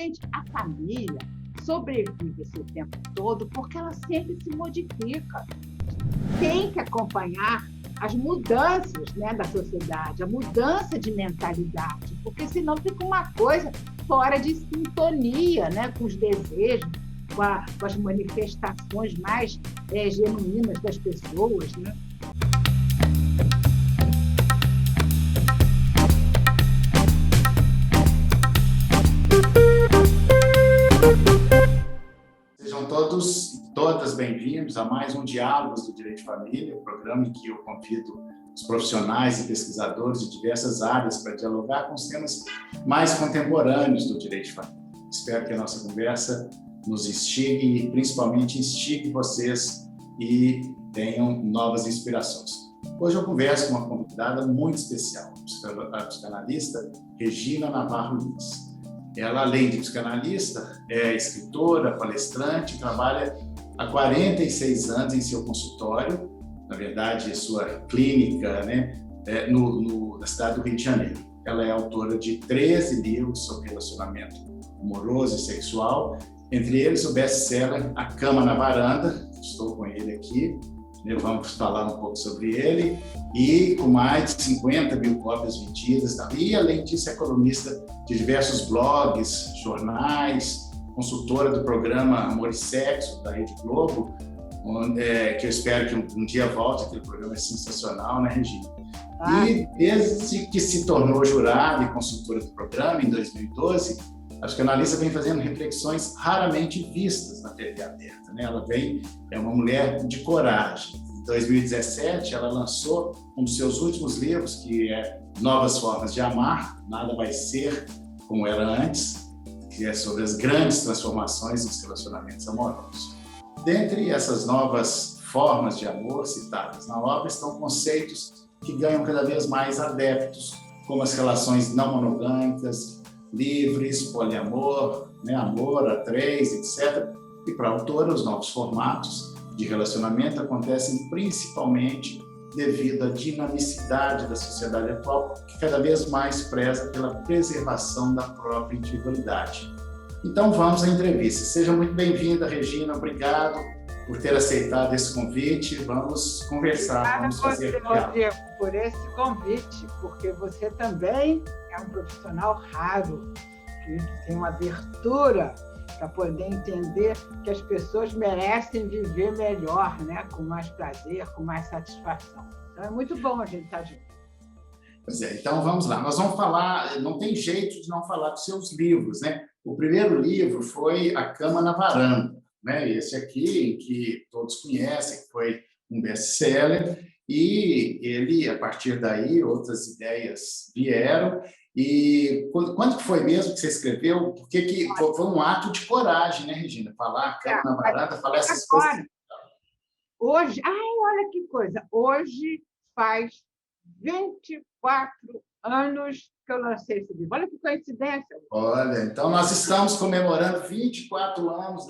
Gente, a família sobrevive esse tempo todo porque ela sempre se modifica. Tem que acompanhar as mudanças, né, da sociedade, a mudança de mentalidade, porque senão fica uma coisa fora de sintonia, né, com os desejos, com as manifestações mais genuínas das pessoas, né? Sejam todos e todas bem-vindos a mais um Diálogos do Direito de Família, um programa em que eu convido os profissionais e pesquisadores de diversas áreas para dialogar com os temas mais contemporâneos do direito de família. Espero que a nossa conversa nos instigue e principalmente instigue vocês e tenham novas inspirações. Hoje eu converso com uma convidada muito especial, a psicanalista Regina Navarro Lins. Ela, além de psicanalista, é escritora, palestrante, trabalha há 46 anos em seu consultório, na verdade, sua clínica, né, na cidade do Rio de Janeiro. Ela é autora de 13 livros sobre relacionamento amoroso e sexual, entre eles o best-seller A Cama na Varanda, estou com ele aqui, vamos falar um pouco sobre ele, e com mais de 50 mil cópias vendidas. E, além disso, é colunista de diversos blogs, jornais, consultora do programa Amor e Sexo, da Rede Globo, que eu espero que um dia volte, aquele programa é sensacional, né, Regina? E desde que se tornou jurada e consultora do programa, em 2012, a psicanalista vem fazendo reflexões raramente vistas na TV aberta, né? Ela é uma mulher de coragem. Em 2017, ela lançou um dos seus últimos livros, que é Novas Formas de Amar, Nada Vai Ser Como Era Antes, que é sobre as grandes transformações nos relacionamentos amorosos. Dentre essas novas formas de amor citadas na obra estão conceitos que ganham cada vez mais adeptos, como as relações não monogâmicas, livres, poliamor, né, amor a três, etc. E para a autora, os novos formatos de relacionamento acontecem principalmente devido à dinamicidade da sociedade atual, que cada vez mais preza pela preservação da própria individualidade. Então vamos à entrevista. Seja muito bem-vinda, Regina, obrigado por ter aceitado esse convite. Vamos conversar, vamos fazer Rodrigo, por esse convite, porque você também é um profissional raro, que tem uma abertura para poder entender que as pessoas merecem viver melhor, né? Com mais prazer, com mais satisfação. Então, é muito bom a gente estar junto. Pois é, então vamos lá. Nós vamos falar, não tem jeito de não falar dos seus livros, né? O primeiro livro foi A Cama na Varanda, né? Esse aqui, que todos conhecem, que foi um best-seller, e ele, a partir daí, outras ideias vieram. E quando que foi mesmo que você escreveu? Porque foi um ato de coragem, né, Regina? Falar A Cama na Varanda, falar essas coisas. Hoje, olha que coisa, hoje faz 24 anos que eu lancei esse livro. Olha que coincidência. Olha, então nós estamos comemorando 24 anos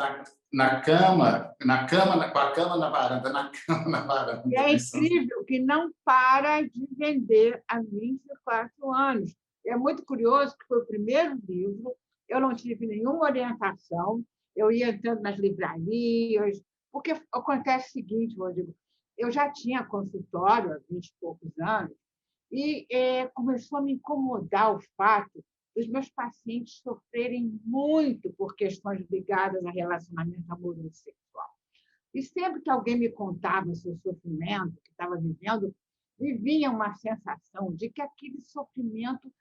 na cama, com a cama na varanda, na cama na varanda. E é incrível que não para de vender há 24 anos. É muito curioso que foi o primeiro livro, eu não tive nenhuma orientação, eu ia entrando nas livrarias, porque acontece o seguinte, Rodrigo, eu já tinha consultório há 20 e poucos anos, e começou a me incomodar o fato dos meus pacientes sofrerem muito por questões ligadas a relacionamento amoroso e sexual. E sempre que alguém me contava o seu sofrimento, que estava vivendo, me vinha uma sensação de que aquele sofrimento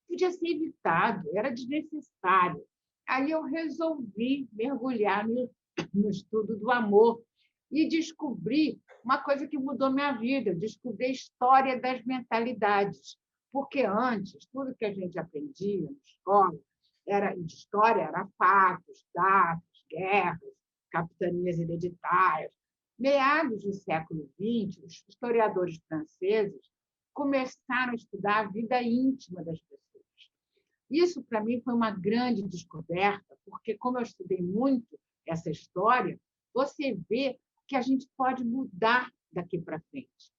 podia ser evitado, era desnecessário. Aí eu resolvi mergulhar no estudo do amor e descobri uma coisa que mudou minha vida, descobri a história das mentalidades. Porque antes, tudo que a gente aprendia na escola, de história, era fatos, dados, guerras, capitanias hereditárias. Meados do século XX, os historiadores franceses começaram a estudar a vida íntima das pessoas. Isso, para mim, foi uma grande descoberta, porque, como eu estudei muito essa história, você vê que a gente pode mudar daqui para frente.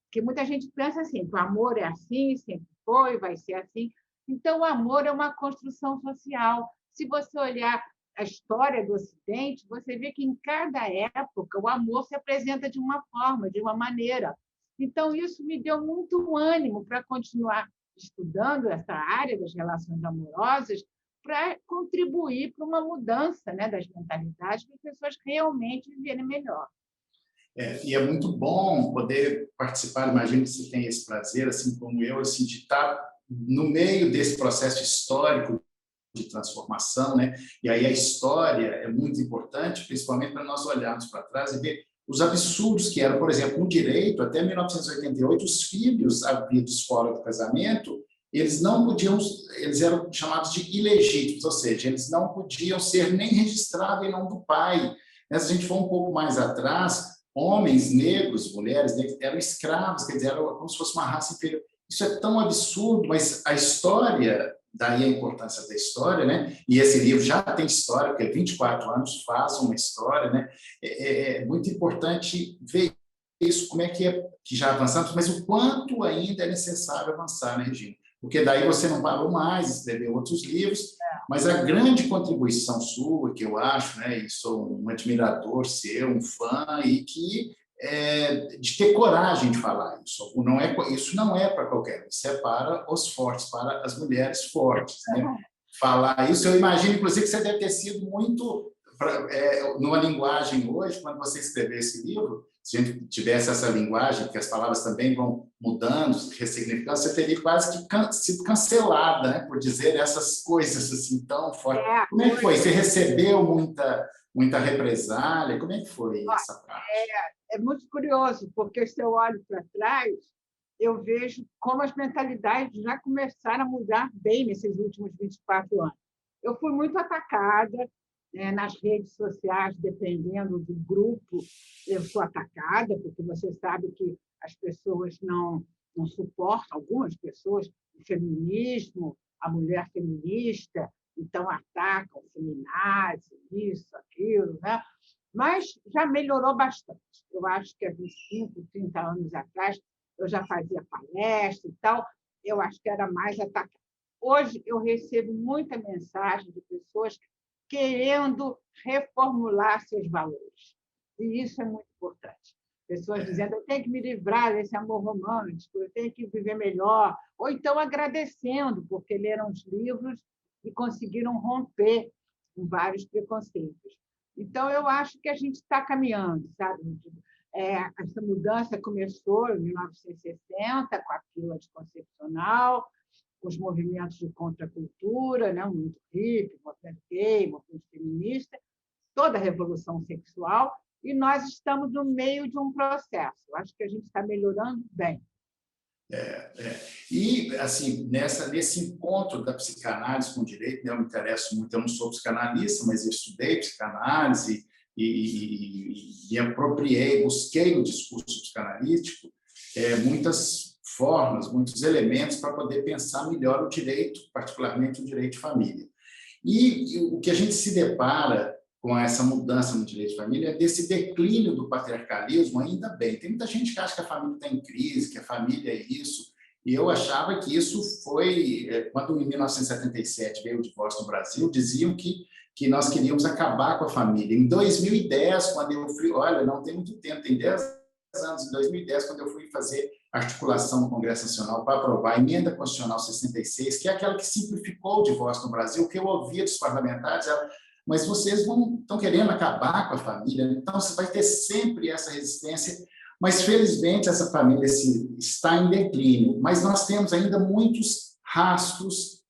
Porque muita gente pensa assim, que o amor é assim, sempre foi, vai ser assim. Então, o amor é uma construção social. se você olhar a história do Ocidente, você vê que, em cada época, o amor se apresenta de uma forma, de uma maneira. Então, isso me deu muito ânimo para continuar estudando essa área das relações amorosas, para contribuir para uma mudança, né, das mentalidades, para as pessoas realmente viverem melhor. E é muito bom poder participar, imagino que você tenha esse prazer, assim como eu, assim, de estar no meio desse processo histórico de transformação, né? E aí a história é muito importante, principalmente para nós olharmos para trás e ver os absurdos que eram, por exemplo, no direito, até 1988, os filhos havidos fora do casamento, eles não podiam, eles eram chamados de ilegítimos, ou seja, eles não podiam ser nem registrados em nome do pai. Se a gente for um pouco mais atrás, homens negros, mulheres negras, eram escravos, quer dizer, era como se fosse uma raça inferior. Isso é tão absurdo, mas a história, daí a importância da história, né? E esse livro já tem história, porque 24 anos faz uma história, né? É muito importante ver isso, como é que já avançamos, mas o quanto ainda é necessário avançar, né, Regina? Porque daí você não parou mais, escreveu outros livros, mas a grande contribuição sua, que eu acho, né, e sou um admirador seu, um fã, e que de ter coragem de falar isso. Isso não é para qualquer um, isso é para os fortes, para as mulheres fortes, né? Falar isso, eu imagino, inclusive, que você deve ter sido muito, numa linguagem hoje, quando você escreveu esse livro, se a gente tivesse essa linguagem, que as palavras também vão mudando, ressignificando, você teria quase que sido cancelada, né, por dizer essas coisas assim tão fortes. Como é que foi? Você recebeu muita represália? Como é que foi essa parte? É muito curioso, porque se eu olho para trás, eu vejo como as mentalidades já começaram a mudar bem nesses últimos 24 anos. Eu fui muito atacada, nas redes sociais, dependendo do grupo, eu sou atacada, porque você sabe que as pessoas não suportam, algumas pessoas, o feminismo, a mulher feminista, então atacam o feminazi, isso, aquilo, né? Mas já melhorou bastante. Eu acho que há 25, 30 anos atrás, eu já fazia palestra e tal, eu acho que era mais atacada. Hoje, eu recebo muita mensagem de pessoas querendo reformular seus valores. E isso é muito importante. Pessoas dizendo, eu tenho que me livrar desse amor romântico, eu tenho que viver melhor. Ou então agradecendo, porque leram os livros e conseguiram romper com vários preconceitos. Então, eu acho que a gente está caminhando, sabe? Essa mudança começou em 1960, com a pílula anticoncepcional, os movimentos de contracultura, né? O movimento hippie, o movimento gay, o movimento feminista, toda a revolução sexual, e nós estamos no meio de um processo. Eu acho que a gente está melhorando bem. E, assim, nesse encontro da psicanálise com o direito, né, eu me interesso muito, eu não sou psicanalista, mas eu estudei psicanálise e me apropriei, busquei no discurso psicanalítico muitas formas, muitos elementos para poder pensar melhor o direito, particularmente o direito de família. E o que a gente se depara com essa mudança no direito de família é desse declínio do patriarcalismo, ainda bem. Tem muita gente que acha que a família está em crise, que a família é isso, e eu achava que isso foi... Quando, em 1977, veio o divórcio no Brasil, diziam que nós queríamos acabar com a família. Em 2010, quando eu fui... Olha, não tem muito tempo, tem 10 anos. Em 2010, quando eu fui fazer articulação no Congresso Nacional para aprovar a Emenda Constitucional 66, que é aquela que simplificou o divórcio no Brasil, o que eu ouvia dos parlamentares era: mas vocês estão querendo acabar com a família, então você vai ter sempre essa resistência. Mas, felizmente, essa família está em declínio, mas nós temos ainda muitos rastros,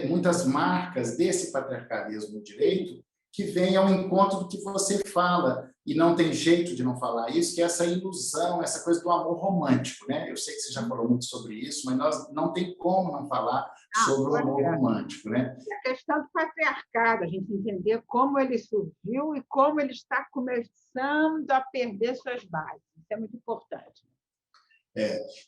muitas marcas desse patriarcalismo no direito que vem ao encontro do que você fala, e não tem jeito de não falar isso, que é essa ilusão, essa coisa do amor romântico, né? Eu sei que você já falou muito sobre isso, mas nós não tem como não falar sobre o amor romântico, né? A questão do patriarcado, a gente entender como ele surgiu e como ele está começando a perder suas bases. Isso é muito importante.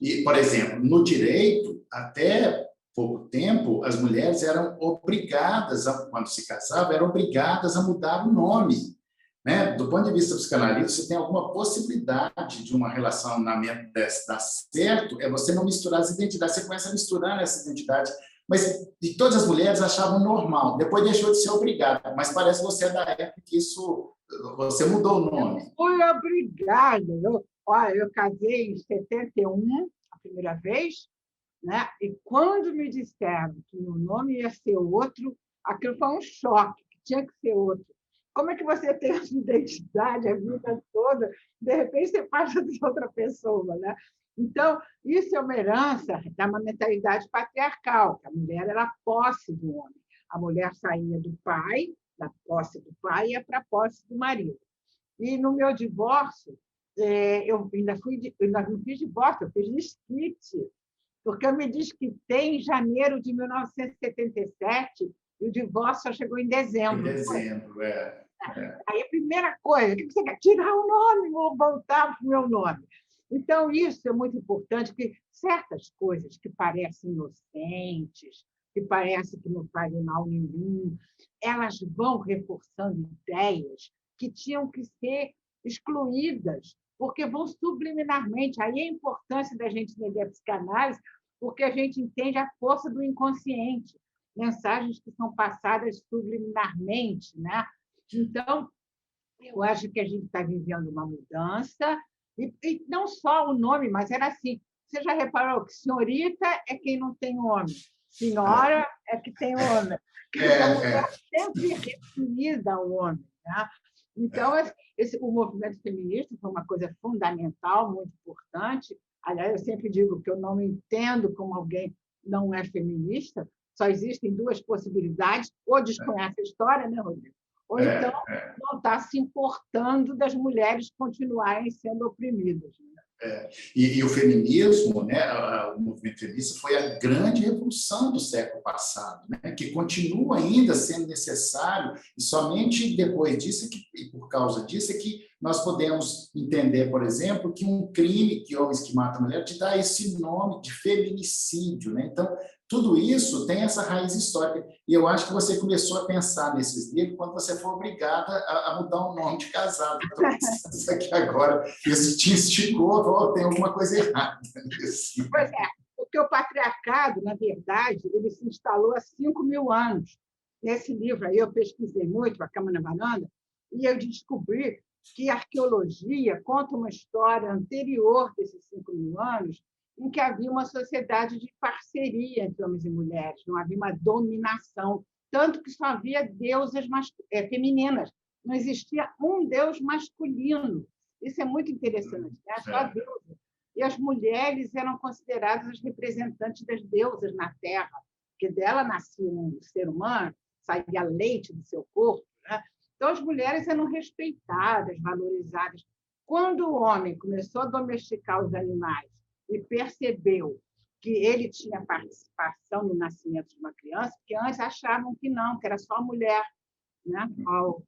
E, por exemplo, no direito, até pouco tempo, as mulheres eram obrigadas, quando se casavam, eram obrigadas a mudar o nome. Né? Do ponto de vista psicanalítico, você tem alguma possibilidade de uma relacionamento dar certo, é você não misturar as identidades. Você começa a misturar essa identidade, Mas de todas as mulheres achavam normal. Depois deixou de ser obrigada. Mas parece que você é da época que você mudou o nome. Fui obrigada. Olha, eu casei em 71, a primeira vez, né? E quando me disseram que meu nome ia ser outro, aquilo foi um choque, que tinha que ser outro. Como é que você tem a sua identidade a vida toda, de repente você passa de outra pessoa, né? Então, isso é uma herança da uma mentalidade patriarcal, que a mulher era a posse do homem. A mulher saía do pai, da posse do pai, e ia para a posse do marido. E no meu divórcio, eu ainda não fiz divórcio, eu fiz desquite, porque eu me desquitei em janeiro de 1977 e o divórcio só chegou em dezembro. Em dezembro, Aí a primeira coisa, o que você quer? Tirar o nome ou voltar para o meu nome. Então, isso é muito importante, porque certas coisas que parecem inocentes, que parecem que não fazem mal nenhum, elas vão reforçando ideias que tinham que ser excluídas, porque vão subliminarmente. Aí a importância da gente entender a psicanálise, porque a gente entende a força do inconsciente, mensagens que são passadas subliminarmente, né? Então, eu acho que a gente está vivendo uma mudança, e não só o nome, mas era assim. Você já reparou que senhorita é quem não tem homem, senhora é que tem homem, porque a mulher sempre referida ao homem, né? Então, o movimento feminista foi uma coisa fundamental, muito importante. Aliás, eu sempre digo que eu não entendo como alguém não é feminista, só existem duas possibilidades: ou desconhece a história, né, Rodrigo? Ou então não está se importando das mulheres continuarem sendo oprimidas. E o feminismo, né, o movimento feminista foi a grande revolução do século passado, né, que continua ainda sendo necessário, e somente depois disso, e por causa disso, é que nós podemos entender, por exemplo, que um crime que homens que matam mulheres te dá esse nome de feminicídio, né? Então, tudo isso tem essa raiz histórica. E eu acho que você começou a pensar nesses livros quando você foi obrigada a mudar o nome de casado. Estou pensando isso aqui agora. Isso te instigou, tem alguma coisa errada nisso. Pois é, porque o patriarcado, na verdade, ele se instalou há 5.000 anos. Nesse livro aí eu pesquisei muito, A Cama na Varanda, e eu descobri que a arqueologia conta uma história anterior desses 5.000 anos, em que havia uma sociedade de parceria entre homens e mulheres, não havia uma dominação, tanto que só havia deusas femininas, não existia um deus masculino. Isso é muito interessante, né? Só deusas. E as mulheres eram consideradas as representantes das deusas na Terra, porque dela nascia um ser humano, saía leite do seu corpo, né? Então, as mulheres eram respeitadas, valorizadas. Quando o homem começou a domesticar os animais e percebeu que ele tinha participação no nascimento de uma criança, porque antes achavam que não, que era só a mulher, né?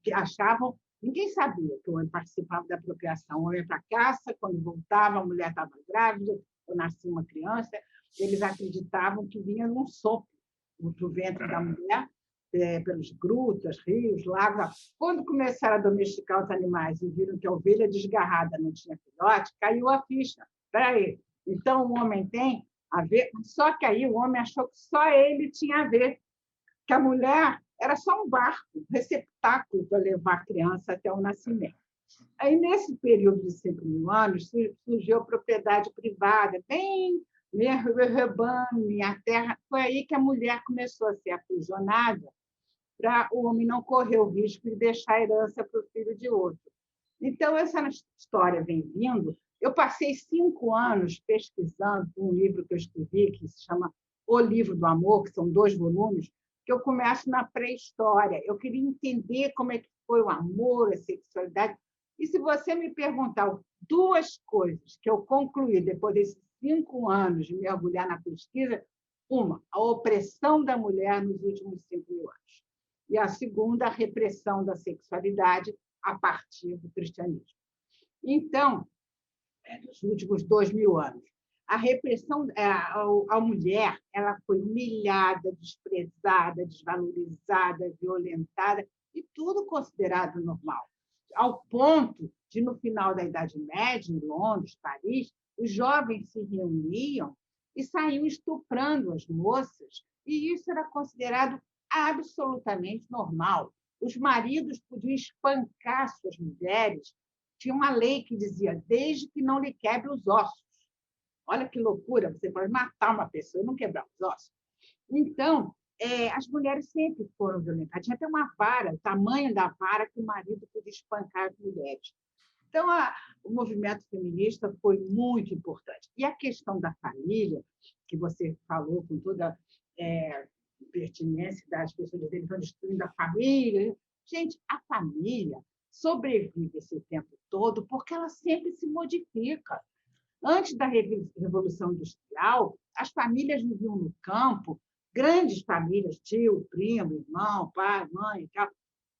Que achavam, ninguém sabia que o homem participava da procriação. O homem ia para a caça, quando voltava, a mulher estava grávida, ou nascia uma criança, eles acreditavam que vinha num sopro do ventre da mulher, pelas grutas, rios, lagos. Quando começaram a domesticar os animais e viram que a ovelha desgarrada não tinha filhote, caiu a ficha. Espera aí, então o homem tem a ver? Só que aí o homem achou que só ele tinha a ver, que a mulher era só um barco, um receptáculo para levar a criança até o nascimento. Aí, nesse período de 5.000 anos, surgiu a propriedade privada, bem rebanho, a terra. Foi aí que a mulher começou a ser aprisionada para o homem não correr o risco de deixar a herança para o filho de outro. Então, essa história vem vindo. Eu passei 5 anos pesquisando um livro que eu escrevi, que se chama O Livro do Amor, que são 2 volumes, que eu começo na pré-história. Eu queria entender como é que foi o amor, a sexualidade. E se você me perguntar 2 coisas que eu concluí depois desses 5 anos de mergulhar na pesquisa, uma, a opressão da mulher nos últimos 5.000 anos. E a segunda, a repressão da sexualidade a partir do cristianismo. Então, nos últimos 2.000 anos, a repressão à mulher, ela foi humilhada, desprezada, desvalorizada, violentada, e tudo considerado normal. Ao ponto de, no final da Idade Média, em Londres, Paris, os jovens se reuniam e saíam estuprando as moças E isso era considerado absolutamente normal. Os maridos podiam espancar suas mulheres. Tinha uma lei que dizia, desde que não lhe quebre os ossos. Olha que loucura, você pode matar uma pessoa e não quebrar os ossos. Então, as mulheres sempre foram violentadas. Tinha até uma vara, o tamanho da vara que o marido podia espancar as mulheres. Então, o movimento feminista foi muito importante. E a questão da família, que você falou com toda pertinência das pessoas dizerem que estão destruindo a família. Gente, a família sobrevive esse tempo todo porque ela sempre se modifica. Antes da Revolução Industrial, as famílias viviam no campo, grandes famílias, tio, primo, irmão, pai, mãe e tal.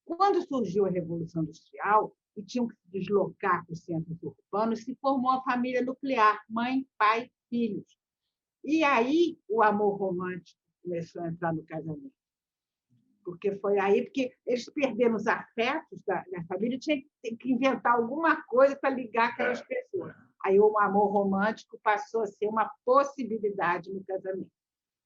Quando surgiu a Revolução Industrial e tinham que se deslocar para os centros urbanos, se formou a família nuclear, mãe, pai, filhos. E aí o amor romântico começou a entrar no casamento. Porque foi aí, porque eles perderam os afetos da família, tinha que inventar alguma coisa para ligar aquelas pessoas. Aí o amor romântico passou a ser uma possibilidade no casamento.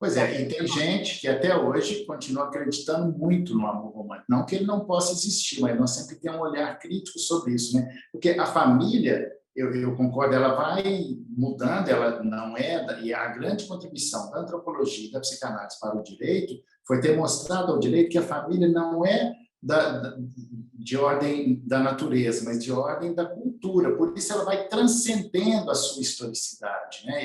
Pois é, e tem gente que até hoje continua acreditando muito no amor romântico. Não que ele não possa existir, mas nós sempre temos um olhar crítico sobre isso, né? Porque a família, eu concordo, ela vai mudando, ela não é... E a grande contribuição da antropologia e da psicanálise para o direito foi ter mostrado ao direito que a família não é de ordem da natureza, mas de ordem da cultura. Por isso, ela vai transcendendo a sua historicidade, né?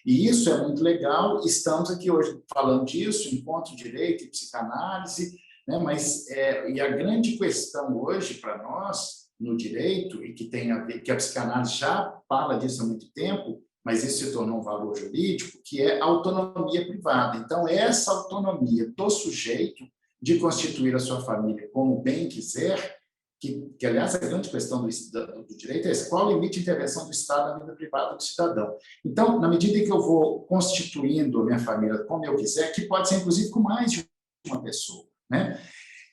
E isso é muito legal. Estamos aqui hoje falando disso, encontro direito e psicanálise, né? Mas e a grande questão hoje para nós no direito, e que tem a ver, que a psicanálise já fala disso há muito tempo, mas isso se tornou um valor jurídico, que é a autonomia privada. Então, essa autonomia do sujeito de constituir a sua família como bem quiser, que aliás, a grande questão do direito é esse, qual o limite de intervenção do Estado na vida privada do cidadão. Então, na medida em que eu vou constituindo a minha família como eu quiser, que pode ser, inclusive, com mais de uma pessoa, né?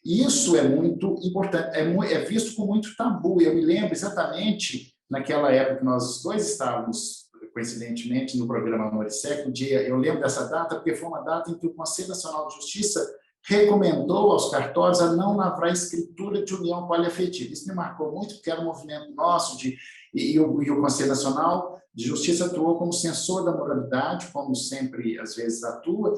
Isso é muito importante, é visto com muito tabu. Eu me lembro exatamente, naquela época que nós dois estávamos, coincidentemente, no programa Amor e Sexo, eu lembro dessa data, porque foi uma data em que o Conselho Nacional de Justiça recomendou aos cartórios a não lavrar escritura de união poliafetiva. Isso me marcou muito, porque era um movimento nosso, e o Conselho Nacional de Justiça atuou como censor da moralidade, como sempre, às vezes, atua,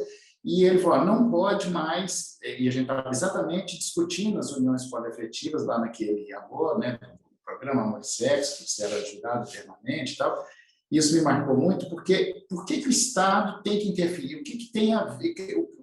e ele falou, não pode mais, e a gente estava exatamente discutindo as uniões poliafetivas lá naquele amor, né, no programa Amor e Sexo, que era ajudado permanente e tal. Isso me marcou muito, porque por que o Estado tem que interferir? O que tem a ver?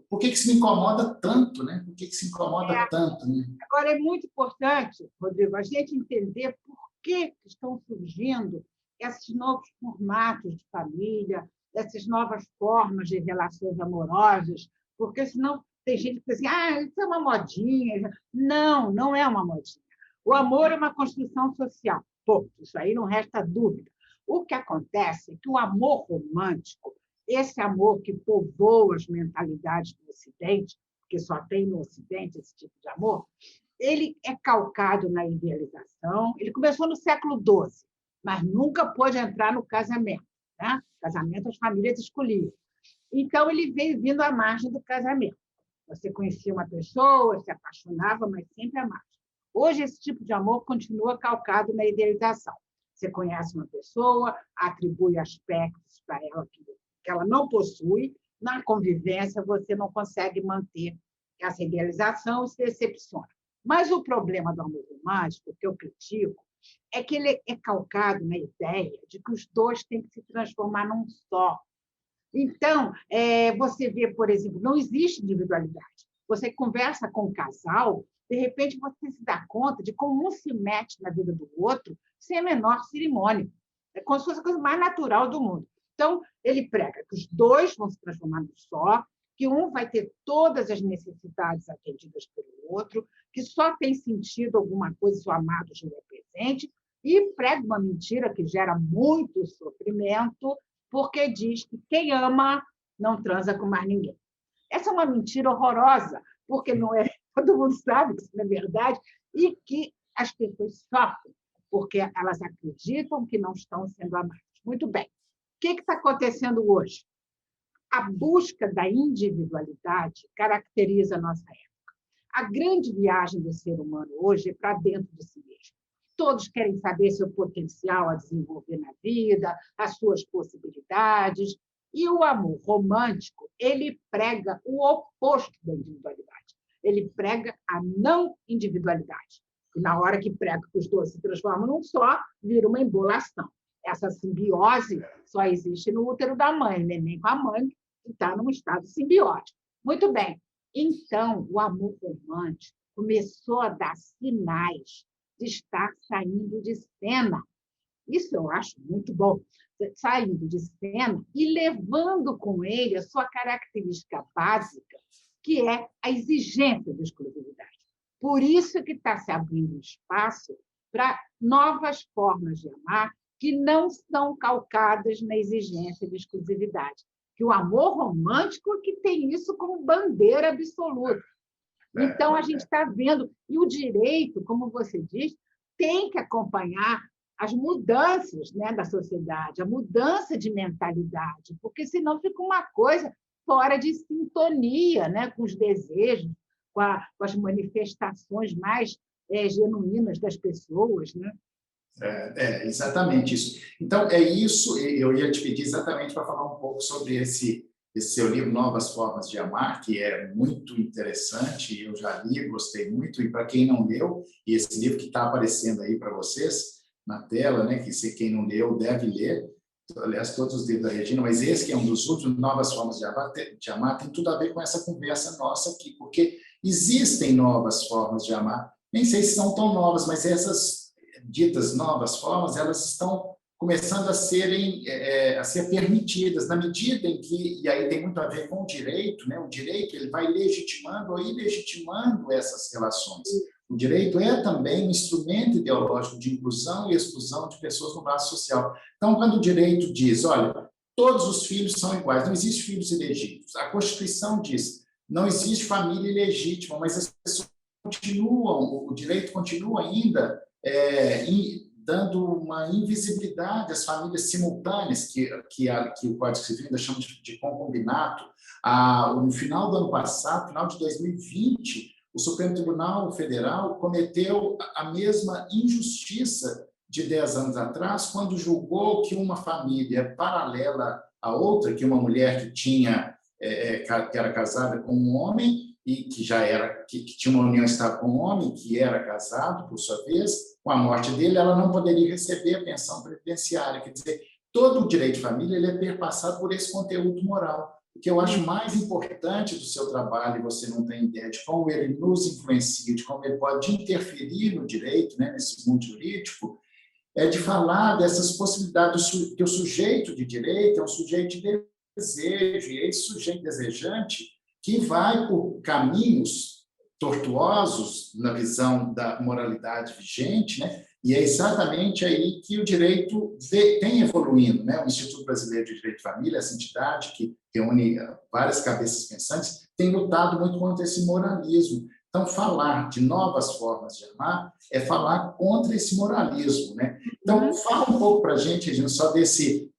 Por que se incomoda tanto, né? Por que se incomoda tanto? Né? Agora, é muito importante, Rodrigo, a gente entender por que estão surgindo esses novos formatos de família, essas novas formas de relações amorosas, porque senão tem gente que diz assim, isso é uma modinha. Não, não é uma modinha. O amor é uma construção social. Pô, isso aí não resta dúvida. O que acontece é que o amor romântico, esse amor que povoa as mentalidades do Ocidente, porque só tem no Ocidente esse tipo de amor, ele é calcado na idealização. Ele começou no século XII, mas nunca pôde entrar no casamento. Né? Casamento as famílias escolhiam. Então, ele veio vindo à margem do casamento. Você conhecia uma pessoa, se apaixonava, mas sempre à margem. Hoje, esse tipo de amor continua calcado na idealização. Você conhece uma pessoa, atribui aspectos para ela que ela não possui, na convivência você não consegue manter essa idealização e se decepciona. Mas o problema do amor romântico, que eu critico, é que ele é calcado na ideia de que os dois têm que se transformar num só. Então, você vê, por exemplo, não existe individualidade. Você conversa com um casal, de repente você se dá conta de como um se mete na vida do outro sem a menor cerimônia. É como se fosse a coisa mais natural do mundo. Então, ele prega que os dois vão se transformar num só, que um vai ter todas as necessidades atendidas pelo outro, que só tem sentido alguma coisa se o amado estiver presente, e prega uma mentira que gera muito sofrimento, porque diz que quem ama não transa com mais ninguém. Essa é uma mentira horrorosa, porque não é, todo mundo sabe que isso não é verdade, e que as pessoas sofrem, porque elas acreditam que não estão sendo amadas. Muito bem. O que está acontecendo hoje? A busca da individualidade caracteriza a nossa época. A grande viagem do ser humano hoje é para dentro de si mesmo. Todos querem saber seu potencial a desenvolver na vida, as suas possibilidades. E o amor romântico, ele prega o oposto da individualidade. Ele prega a não individualidade. E na hora que prega que os dois se transformam num só, vira uma embolação. Essa simbiose só existe no útero da mãe, o neném com a mãe, que está num estado simbiótico. Muito bem. Então, o amor romântico começou a dar sinais de estar saindo de cena. Isso eu acho muito bom. Saindo de cena e levando com ele a sua característica básica, que é a exigência da exclusividade. Por isso que está se abrindo espaço para novas formas de amar que não são calcadas na exigência de exclusividade. Que o amor romântico é que tem isso como bandeira absoluta. Então, a gente está vendo, e o direito, como você diz, tem que acompanhar as mudanças, né, da sociedade, a mudança de mentalidade, porque senão fica uma coisa fora de sintonia, né, com os desejos, com as manifestações mais genuínas das pessoas, né? Exatamente isso. Então, é isso, eu ia te pedir exatamente para falar um pouco sobre esse seu livro, Novas Formas de Amar, que é muito interessante, eu já li, gostei muito, e para quem não leu, e esse livro que está aparecendo aí para vocês na tela, né, que se quem não leu deve ler, aliás, todos os livros da Regina, mas esse que é um dos últimos, Novas Formas de Amar, tem tudo a ver com essa conversa nossa aqui, porque existem novas formas de amar, nem sei se são tão novas, mas essas ditas novas formas, elas estão começando a ser permitidas, na medida em que, e aí tem muito a ver com o direito, né? O direito ele vai legitimando ou ilegitimando essas relações. O direito é também um instrumento ideológico de inclusão e exclusão de pessoas no braço social. Então, quando o direito diz, olha, todos os filhos são iguais, não existe filhos ilegítimos. A Constituição diz, não existe família ilegítima, mas as pessoas continuam, o direito continua ainda dando uma invisibilidade às famílias simultâneas, que o Código Civil ainda chama de concubinato. No final do ano passado, final de 2020, o Supremo Tribunal Federal cometeu a mesma injustiça de 10 anos atrás, quando julgou que uma família paralela à outra, que uma mulher que era casada com um homem, e que tinha uma união estável com um homem que era casado, por sua vez, com a morte dele, ela não poderia receber a pensão previdenciária. Quer dizer, todo o direito de família ele é perpassado por esse conteúdo moral. O que eu acho mais importante do seu trabalho, e você não tem ideia de como ele nos influencia, de como ele pode interferir no direito, né, nesse mundo jurídico, é de falar dessas possibilidades, que o sujeito de direito é um sujeito de desejo, e esse sujeito desejante que vai por caminhos tortuosos na visão da moralidade vigente, né? E é exatamente aí que o direito tem evoluindo, né? O Instituto Brasileiro de Direito de Família, essa entidade que reúne várias cabeças pensantes, tem lutado muito contra esse moralismo. Então, falar de novas formas de amar é falar contra esse moralismo, né? Então, fala um pouco para a gente, Regina, só desse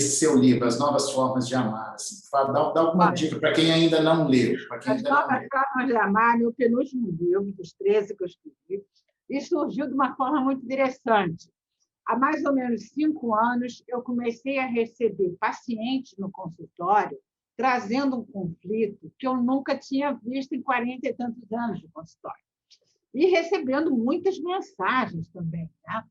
seu livro, As Novas Formas de Amar. Assim, dá alguma dica para quem ainda não leu. As Novas Formas de Amar, meu penúltimo livro, dos 13 que eu escrevi, e surgiu de uma forma muito interessante. Há mais ou menos 5 anos, eu comecei a receber pacientes no consultório trazendo um conflito que eu nunca tinha visto em 40 e tantos anos de consultório. E recebendo muitas mensagens também, né?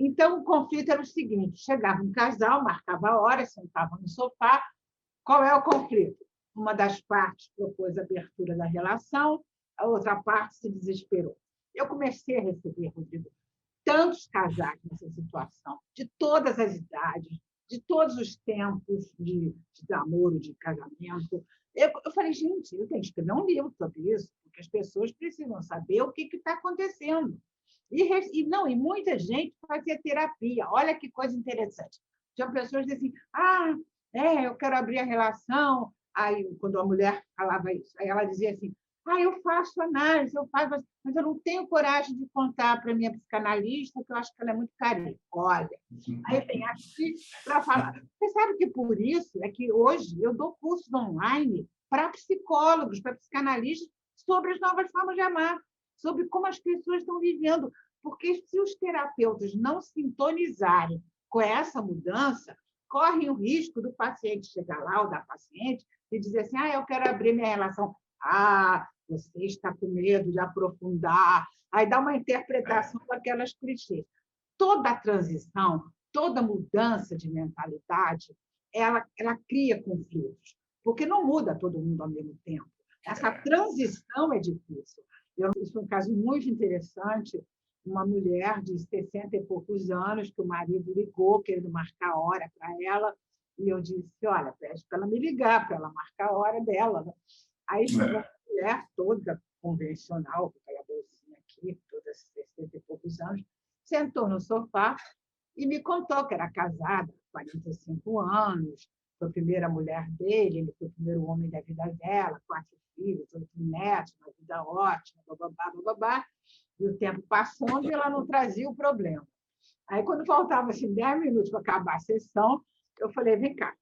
Então, o conflito era o seguinte: chegava um casal, marcava a hora, sentava no sofá. Qual é o conflito? Uma das partes propôs a abertura da relação, a outra parte se desesperou. Eu comecei a receber, Rodrigo, tantos casais nessa situação, de todas as idades, de todos os tempos de namoro, de casamento. Eu falei, gente, eu tenho que escrever um livro sobre isso, porque as pessoas precisam saber o que está acontecendo. E muita gente fazia terapia. Olha que coisa interessante. Tinha pessoas que diziam assim, eu quero abrir a relação. Aí, quando a mulher falava isso, aí ela dizia assim, Ah, eu faço análise, mas eu não tenho coragem de contar para a minha psicanalista, que eu acho que ela é muito carente. Olha, aí vem aqui para falar. Você sabe que por isso é que hoje eu dou cursos online para psicólogos, para psicanalistas, sobre as novas formas de amar, sobre como as pessoas estão vivendo. Porque se os terapeutas não sintonizarem com essa mudança, correm o risco do paciente chegar lá, ou da paciente, e dizer assim, eu quero abrir minha relação. Você está com medo de aprofundar. Aí dá uma interpretação daquelas clichês. Toda transição, toda mudança de mentalidade, ela cria conflitos, porque não muda todo mundo ao mesmo tempo. Essa transição é difícil. Isso foi um caso muito interessante, uma mulher de 60 e poucos anos, que o marido ligou, querendo marcar a hora para ela, e eu disse, olha, pede para ela me ligar, para ela marcar a hora dela. Aí chegou uma mulher toda convencional, com aquela bolsinha aqui, toda 60 e poucos anos, sentou no sofá e me contou que era casada há 45 anos, foi a primeira mulher dele, ele foi o primeiro homem da vida dela, 4 filhos, 8 netos, uma vida ótima, bababá, bababá. E o tempo passando e ela não trazia o problema. Aí, quando faltava assim, 10 minutos para acabar a sessão, eu falei, vem cá,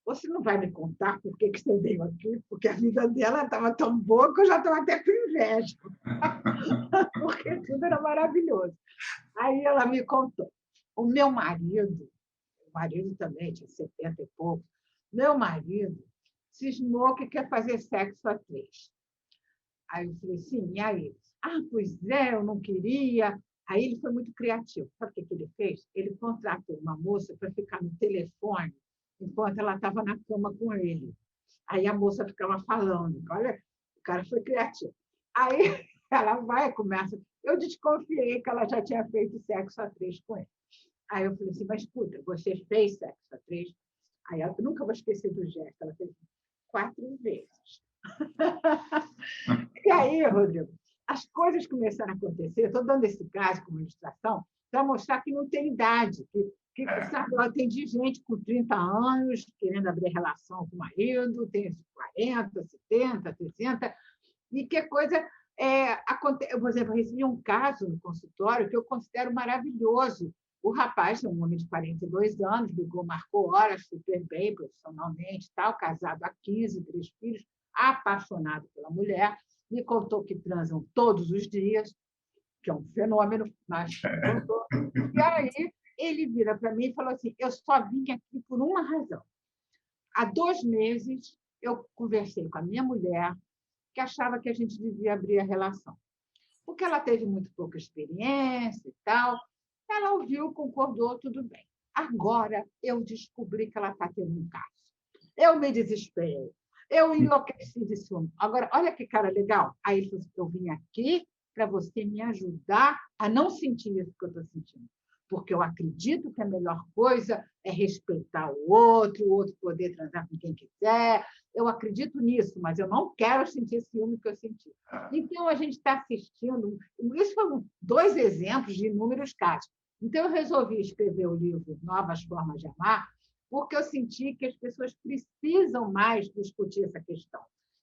você não vai me contar por que você veio aqui? Porque a vida dela estava tão boa que eu já estava até com inveja, porque tudo era maravilhoso. Aí ela me contou. O marido também tinha 70 e pouco, meu marido cismou que quer fazer sexo a 3. Aí eu falei, sim, e aí? Pois é, eu não queria. Aí ele foi muito criativo. Sabe o que ele fez? Ele contratou uma moça para ficar no telefone enquanto ela estava na cama com ele. Aí a moça ficava falando. Olha, o cara foi criativo. Aí ela vai e começa. Eu desconfiei que ela já tinha feito sexo a 3 com ele. Aí eu falei assim, mas escuta, você fez sexo a 3? Aí eu nunca vou esquecer do gesto. Ela fez 4 vezes. E aí, Rodrigo, as coisas começaram a acontecer. Eu estou dando esse caso como ilustração para mostrar que não tem idade, sabe, eu atendi gente com 30 anos querendo abrir relação com o marido, tem 40, 70, 60, e que coisa acontece. Por exemplo, eu recebi um caso no consultório que eu considero maravilhoso. O rapaz é um homem de 42 anos, ligou, marcou horas super bem profissionalmente, tal, casado há 15, 3 filhos, apaixonado pela mulher, me contou que transam todos os dias, que é um fenômeno, mas contou. E aí ele vira para mim e falou assim, eu só vim aqui por uma razão. Há 2 meses eu conversei com a minha mulher, que achava que a gente devia abrir a relação, porque ela teve muito pouca experiência e tal. Ela ouviu, concordou, tudo bem. Agora eu descobri que ela está tendo um caso. Eu me desesperei. Eu enlouqueci de ciúme. Agora, olha que cara legal. Aí ele falou assim, eu vim aqui para você me ajudar a não sentir isso que eu estou sentindo. Porque eu acredito que a melhor coisa é respeitar o outro poder transar com quem quiser. Eu acredito nisso, mas eu não quero sentir ciúme que eu senti. Então, a gente está assistindo... Isso foram 2 exemplos de inúmeros casos. Então, eu resolvi escrever o livro Novas Formas de Amar, porque eu senti que as pessoas precisam mais discutir essa questão.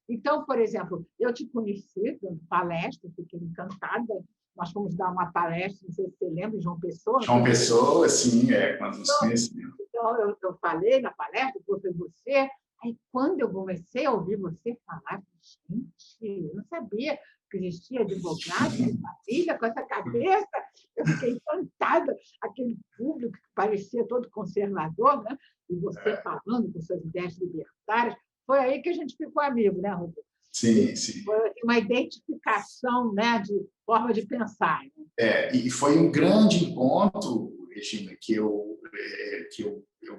Então, por exemplo, eu te conheci dando palestra, fiquei encantada. Nós fomos dar uma palestra, não sei se você lembra, João Pessoa. João Pessoa, sim, quando nos conhecemos. Então, eu falei na palestra, foi você. Aí, quando eu comecei a ouvir você falar, gente, eu não sabia que existia advogado de família com essa cabeça. Eu fiquei encantada. Aquele público que parecia todo conservador, né? E você falando com suas ideias libertárias. Foi aí que a gente ficou amigo, né, Rodrigo? Sim, sim. Foi uma identificação, né, de forma de pensar. Né? E foi um grande encontro, Regina, que eu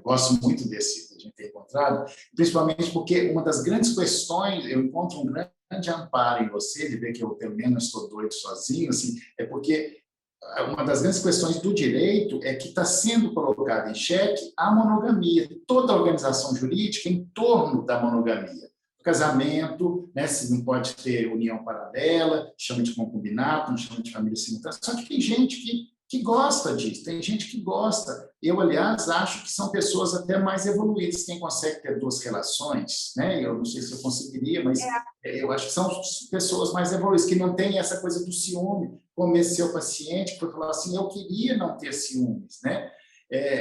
gosto muito de a gente ter encontrado, principalmente porque uma das grandes questões, eu encontro um grande amparo em você, de ver que eu pelo menos estou doido sozinho, assim, é porque uma das grandes questões do direito é que está sendo colocada em xeque a monogamia, toda a organização jurídica em torno da monogamia. O casamento, né, se não pode ter união paralela, chama de concubinato, não chama de família simultânea. Só que tem gente que gosta disso, tem gente que gosta. Eu, aliás, acho que são pessoas até mais evoluídas, quem consegue ter duas relações, né? Eu não sei se eu conseguiria, mas eu acho que são pessoas mais evoluídas, que não têm essa coisa do ciúme, como esse seu paciente, que foi falar assim, eu queria não ter ciúmes, né?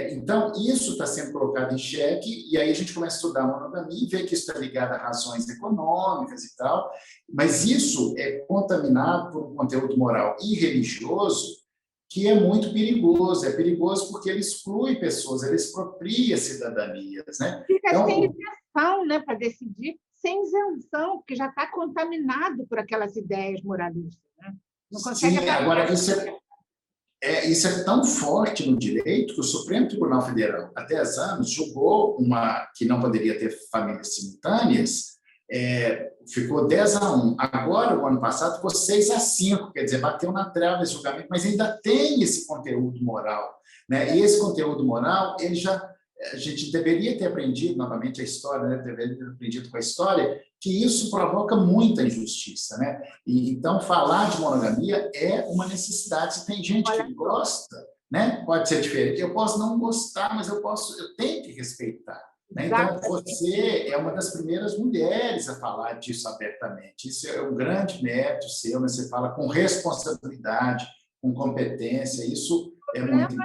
Então, isso está sendo colocado em xeque, e aí a gente começa a estudar a monogamia e vê que isso está ligado a razões econômicas e tal, mas isso é contaminado por um conteúdo moral e religioso que é muito perigoso. É perigoso porque ele exclui pessoas, ele expropria cidadanias, né? Fica Então, sem isenção, né, para decidir, sem isenção, porque já está contaminado por aquelas ideias moralistas. Né? Não consegue sim, agora isso é tão forte no direito que o Supremo Tribunal Federal, há 10 anos, julgou que não poderia ter famílias simultâneas, ficou 10-1. Agora, o ano passado, ficou 6-5, quer dizer, bateu na trave esse julgamento, mas ainda tem esse conteúdo moral. Né? E esse conteúdo moral, a gente deveria ter aprendido, novamente a história, né? Deveria ter aprendido com a história, que isso provoca muita injustiça. Né? Então, falar de monogamia é uma necessidade. Se tem gente que gosta, né? Pode ser diferente. Eu posso não gostar, mas eu tenho que respeitar. Né? Então, você é uma das primeiras mulheres a falar disso abertamente. Isso é um grande mérito seu, né? Você fala com responsabilidade, com competência, isso é muito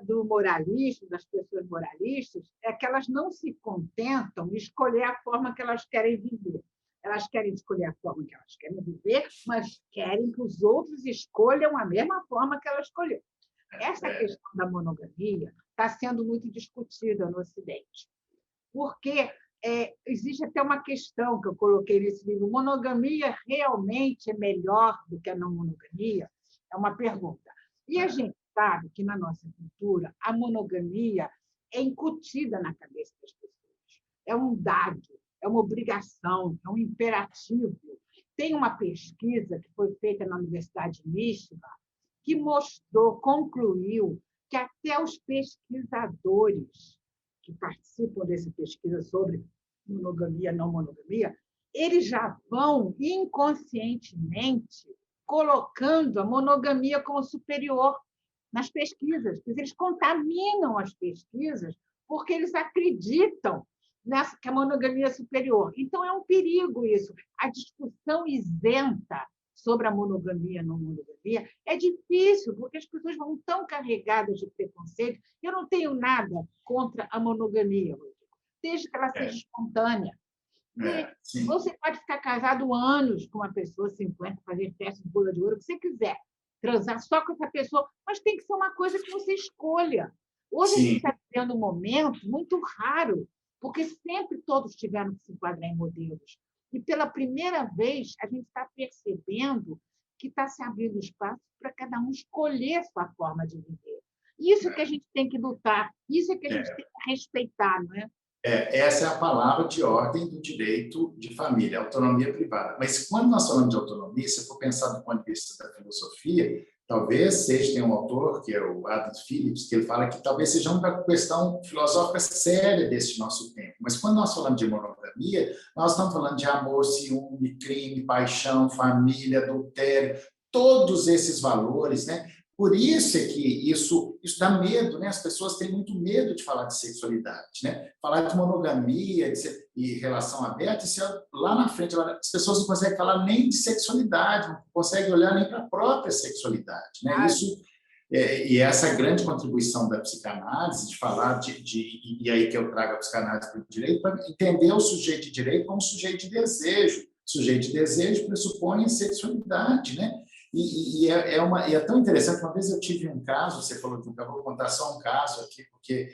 do moralismo, das pessoas moralistas, é que elas não se contentam em escolher a forma que elas querem viver. Elas querem escolher a forma que elas querem viver, mas querem que os outros escolham a mesma forma que ela escolheu. Essa questão da monogamia está sendo muito discutida no Ocidente, porque existe até uma questão que eu coloquei nesse livro: monogamia realmente é melhor do que a não monogamia? É uma pergunta. E a gente sabe que, na nossa cultura, a monogamia é incutida na cabeça das pessoas. É um dado, é uma obrigação, é um imperativo. Tem uma pesquisa que foi feita na Universidade de Michigan que concluiu que até os pesquisadores que participam dessa pesquisa sobre monogamia, não monogamia, eles já vão inconscientemente colocando a monogamia como superior nas pesquisas, porque eles contaminam as pesquisas porque eles acreditam que a monogamia é superior. Então, é um perigo isso. A discussão isenta sobre a monogamia e não monogamia é difícil, porque as pessoas vão tão carregadas de preconceito. Eu não tenho nada contra a monogamia, desde que ela seja espontânea. Você pode ficar casado anos com uma pessoa, 50, fazer festa de boda de ouro, o que você quiser, transar só com essa pessoa, mas tem que ser uma coisa que você escolha. Hoje a gente está vivendo um momento muito raro, porque sempre todos tiveram que se enquadrar em modelos. E, pela primeira vez, a gente está percebendo que está se abrindo espaço para cada um escolher sua forma de viver. Isso que a gente tem que lutar, isso que a gente tem que respeitar, não é? Essa é a palavra de ordem do direito de família, autonomia privada. Mas quando nós falamos de autonomia, se for pensar do ponto de vista da filosofia, talvez seja, tem um autor, que é o Adam Phillips, que ele fala que talvez seja uma questão filosófica séria deste nosso tempo. Mas quando nós falamos de monogamia, nós estamos falando de amor, ciúme, crime, paixão, família, adultério, todos esses valores, né? Por isso é que isso dá medo, né? As pessoas têm muito medo de falar de sexualidade, né? Falar de monogamia e relação aberta, isso lá na frente, as pessoas não conseguem falar nem de sexualidade, não conseguem olhar nem para a própria sexualidade, né? Isso e essa grande contribuição da psicanálise, de falar e aí que eu trago a psicanálise para o direito, para entender o sujeito de direito como sujeito de desejo. Sujeito de desejo pressupõe sexualidade, né? E é tão interessante. Uma vez eu tive um caso, você falou que eu vou contar só um caso aqui, porque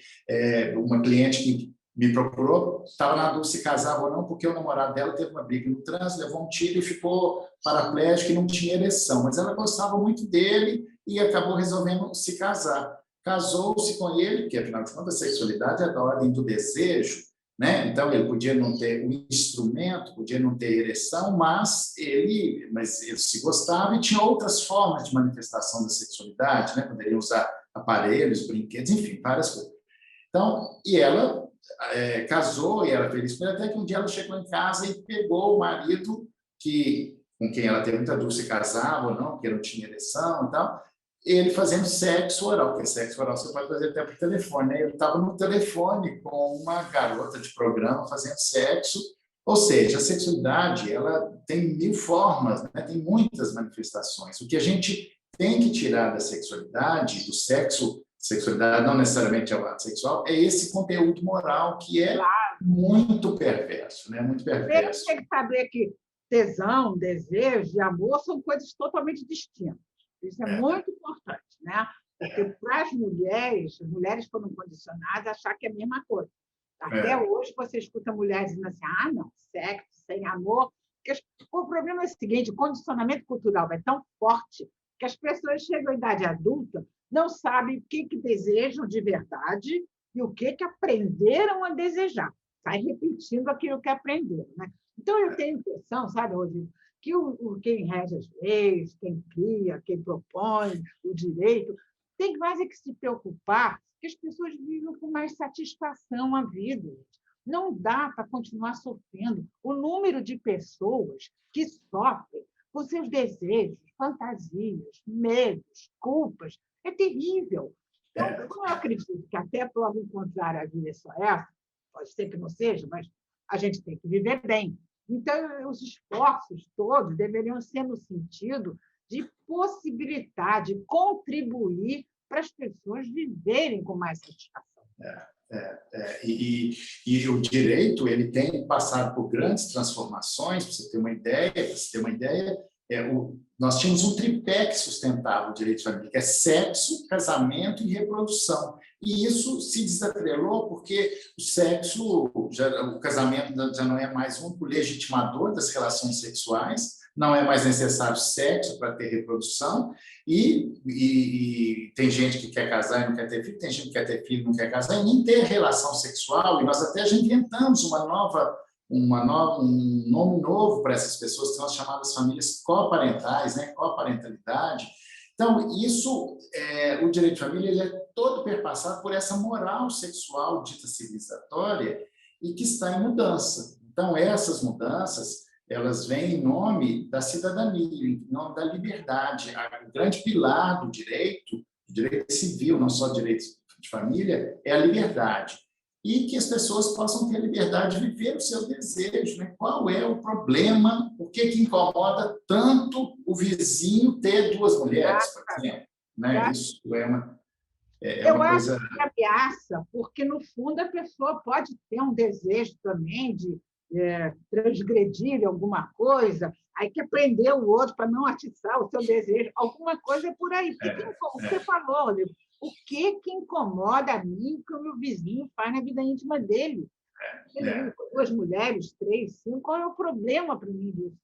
uma cliente que me procurou estava na dúvida se casava ou não, porque o namorado dela teve uma briga no trânsito, levou um tiro e ficou paraplégico e não tinha ereção, mas ela gostava muito dele e acabou resolvendo se casar. Casou-se com ele, porque, afinal de contas, a sexualidade é da ordem do desejo, né? Então, ele podia não ter o instrumento, podia não ter ereção, mas ele se gostava e tinha outras formas de manifestação da sexualidade, né? Poderia usar aparelhos, brinquedos, enfim, várias coisas. Então, e ela casou e era feliz com ele, até que um dia ela chegou em casa e pegou o marido com quem ela teve muita dúvida se casava ou não, porque não tinha ereção e tal, ele fazendo sexo oral, porque sexo oral você pode fazer até por telefone, né? Ele estava no telefone com uma garota de programa fazendo sexo, ou seja, a sexualidade ela tem mil formas, né? Tem muitas manifestações. O que a gente tem que tirar da sexualidade, do sexo, sexualidade não necessariamente é o ato sexual, é esse conteúdo moral que é muito perverso, né? Muito perverso. Você tem que saber que tesão, desejo e amor são coisas totalmente distintas. Isso é muito importante, né? Porque para as mulheres foram condicionadas a achar que é a mesma coisa. Até hoje você escuta mulheres dizendo assim, não, sexo sem amor. O problema é o seguinte, o condicionamento cultural é tão forte que as pessoas chegam à idade adulta, não sabem o que desejam de verdade e o que aprenderam a desejar. Sai repetindo aquilo que aprenderam, né? Então, eu tenho a impressão, sabe, Rodrigo, que quem rege as leis, quem cria, quem propõe o direito, tem mais é que se preocupar que as pessoas vivam com mais satisfação a vida. Não dá para continuar sofrendo. O número de pessoas que sofrem por seus desejos, fantasias, medos, culpas, é terrível. Então, eu acredito que até a prova em contrário a vida é só essa, pode ser que não seja, mas a gente tem que viver bem. Então, os esforços todos deveriam ser no sentido de possibilitar, de contribuir para as pessoas viverem com mais satisfação. E o direito ele tem passado por grandes transformações, para você ter uma ideia, nós tínhamos um tripé que sustentava o direito de família, que é sexo, casamento e reprodução. E isso se desatrelou porque o casamento já não é mais um legitimador das relações sexuais, não é mais necessário sexo para ter reprodução, e tem gente que quer casar e não quer ter filho, tem gente que quer ter filho e não quer casar, e nem ter relação sexual, e nós até já inventamos um nome novo para essas pessoas, que são as chamadas famílias coparentais, né? Coparentalidade. Então, o direito de família ele é todo perpassado por essa moral sexual dita civilizatória e que está em mudança. Então, essas mudanças, elas vêm em nome da cidadania, em nome da liberdade. O grande pilar do direito civil, não só direito de família, é a liberdade. E que as pessoas possam ter a liberdade de viver o seu desejo, né? Qual é o problema? Por que incomoda tanto o vizinho ter duas mulheres, por exemplo? Né? Isso é uma coisa... acho que ameaça, porque, no fundo, a pessoa pode ter um desejo também de transgredir alguma coisa, aí quer prender o outro para não atiçar o seu desejo. Alguma coisa é por aí. Como você falou, Rodrigo, o que incomoda a mim que o meu vizinho faz na vida íntima dele? Duas mulheres, 3, 5, qual é o problema para mim disso?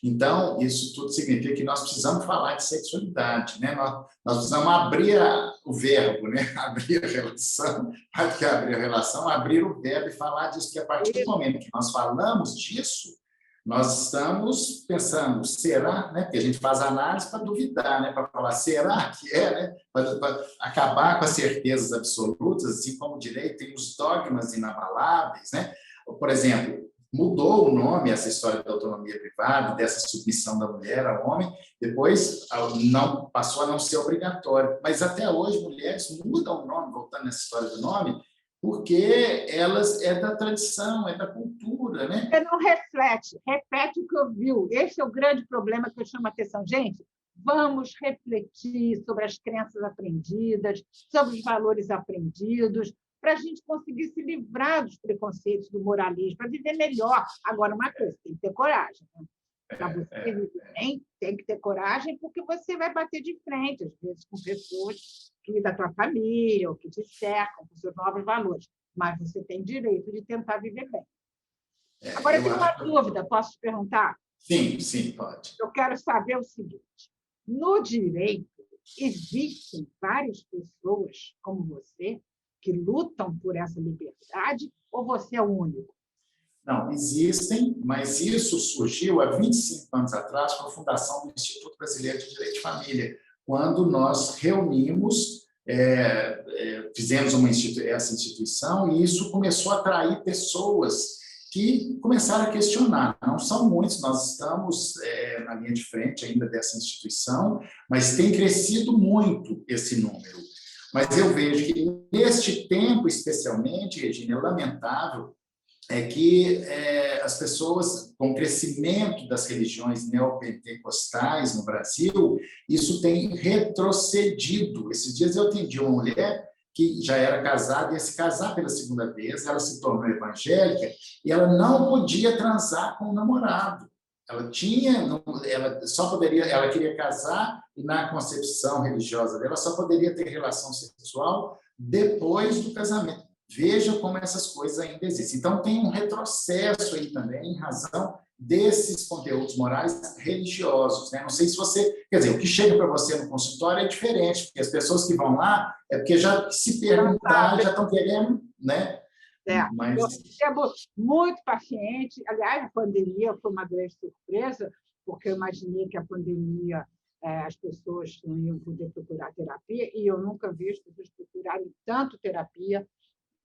Então, isso tudo significa que nós precisamos falar de sexualidade, né? Nós precisamos abrir o verbo, né? Abrir a relação, mais do que abrir a relação, abrir o verbo e falar disso, que a partir do momento que nós falamos disso, nós estamos pensando, será, né? Porque a gente faz análise para duvidar, né? Para falar, será que é, né? Para acabar com as certezas absolutas, assim como o direito tem os dogmas inabaláveis, né? Por exemplo, mudou o nome, essa história da autonomia privada, dessa submissão da mulher ao homem, depois não passou a não ser obrigatório. Mas até hoje, mulheres mudam o nome, voltando nessa história do nome, porque elas é da tradição, é da cultura, né? Você não repete o que ouviu. Esse é o grande problema que eu chamo a atenção. Gente, vamos refletir sobre as crenças aprendidas, sobre os valores aprendidos, para a gente conseguir se livrar dos preconceitos, do moralismo, para viver melhor. Agora, uma coisa, tem que ter coragem. Né? Para você viver bem, tem que ter coragem, porque você vai bater de frente, às vezes, com pessoas da tua família, ou que te cercam, com seus novos valores. Mas você tem direito de tentar viver bem. Agora, eu tenho uma dúvida, posso te perguntar? Sim, pode. Eu quero saber o seguinte: no direito, existem várias pessoas como você que lutam por essa liberdade, ou você é o único? Não, existem, mas isso surgiu há 25 anos atrás com a fundação do Instituto Brasileiro de Direito de Família, quando nós reunimos, fizemos essa instituição, e isso começou a atrair pessoas que começaram a questionar. Não são muitos, nós estamos na linha de frente ainda dessa instituição, mas tem crescido muito esse número. Mas eu vejo que, neste tempo, especialmente, Regina, é lamentável que as pessoas, com o crescimento das religiões neopentecostais no Brasil, isso tem retrocedido. Esses dias eu atendi uma mulher que já era casada, ia se casar pela segunda vez, ela se tornou evangélica e ela não podia transar com o namorado. Ela queria casar e na concepção religiosa dela só poderia ter relação sexual depois do casamento. Veja como essas coisas ainda existem. Então, tem um retrocesso aí também em razão desses conteúdos morais religiosos, né? Não sei se você... Quer dizer, o que chega para você no consultório é diferente, porque as pessoas que vão lá é porque já se perguntaram, já estão querendo, né? Mas... Eu recebo muito paciente. Aliás, a pandemia foi uma grande surpresa, porque eu imaginei que a pandemia as pessoas não iam poder procurar terapia, e eu nunca vi as pessoas procurarem tanto terapia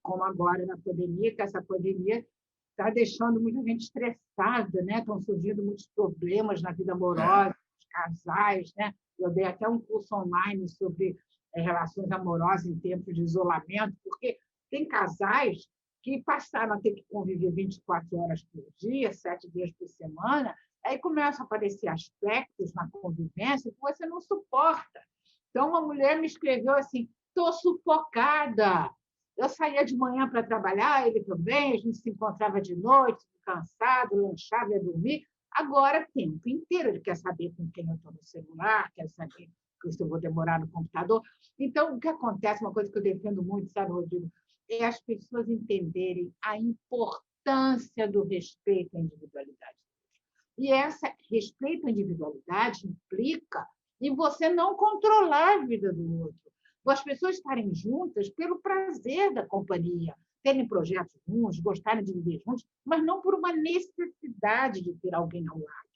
como agora na pandemia, que essa pandemia está deixando muita gente estressada, né? Estão surgindo muitos problemas na vida amorosa, dos casais, né? Eu dei até um curso online sobre relações amorosas em tempos de isolamento, porque tem casais que passaram a ter que conviver 24 horas por dia, 7 dias por semana, aí começam a aparecer aspectos na convivência que você não suporta. Então, uma mulher me escreveu assim: estou sufocada. Eu saía de manhã para trabalhar, ele também, a gente se encontrava de noite, cansado, lanchava, ia dormir. Agora, o tempo inteiro, ele quer saber com quem eu estou no celular, quer saber se eu vou demorar no computador. Então, o que acontece, uma coisa que eu defendo muito, sabe, Rodrigo, é as pessoas entenderem a importância do respeito à individualidade. E esse respeito à individualidade implica em você não controlar a vida do outro. As pessoas estarem juntas pelo prazer da companhia, terem projetos juntos, gostarem de viver juntos, mas não por uma necessidade de ter alguém ao lado.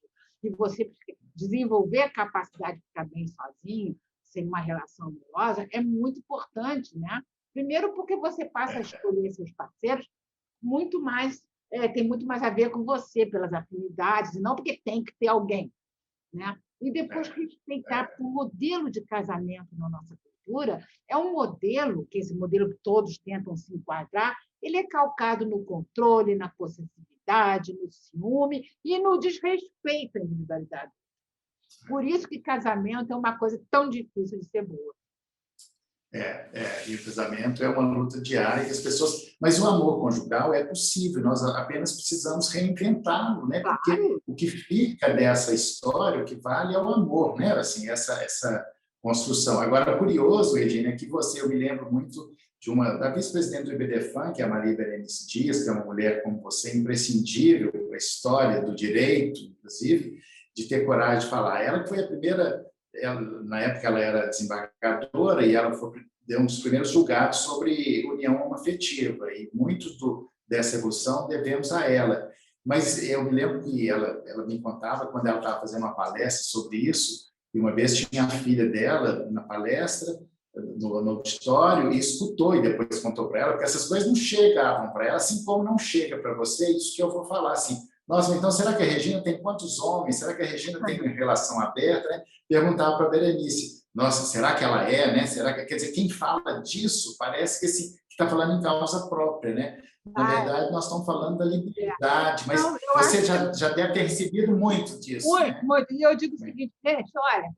E você desenvolver a capacidade de ficar bem sozinho, sem uma relação amorosa, é muito importante, né? Primeiro, porque você passa a escolher seus parceiros muito mais, tem muito mais a ver com você, pelas afinidades, e não porque tem que ter alguém, né? E depois respeitar o modelo de casamento na nossa cultura é um modelo, que esse modelo que todos tentam se enquadrar, ele é calcado no controle, na possessividade, no ciúme e no desrespeito à individualidade. Por isso que casamento é uma coisa tão difícil de ser boa. E o casamento é uma luta diária que as pessoas... Mas o amor conjugal é possível, nós apenas precisamos reinventá-lo, né? Claro. Porque o que fica dessa história, o que vale é o amor, né? Assim, essa construção. Agora, curioso, Regina, é que eu me lembro muito da vice-presidente do IBDFAN, que é a Maria Berenice Dias, que é uma mulher como você, imprescindível para a história do direito, inclusive, de ter coragem de falar. Ela que foi a primeira... na época ela era desembargadora e ela deu um dos primeiros julgados sobre união homoafetiva, e muito dessa evolução devemos a ela. Mas eu me lembro que ela me contava, quando ela estava fazendo uma palestra sobre isso, e uma vez tinha a filha dela na palestra, no auditório, e escutou, e depois contou para ela, porque essas coisas não chegavam para ela, assim como não chega para você, isso que eu vou falar, assim, nossa, então será que a Regina tem quantos homens? Será que a Regina tem relação aberta? Né? Perguntava para a Berenice, nossa, será que ela é? Né? Será que... Quer dizer, quem fala disso parece que está falando em causa própria, né? Na verdade, nós estamos falando da liberdade, mas não, você já deve ter recebido muito disso. Muito, né? muito. E eu digo o seguinte, gente, olha,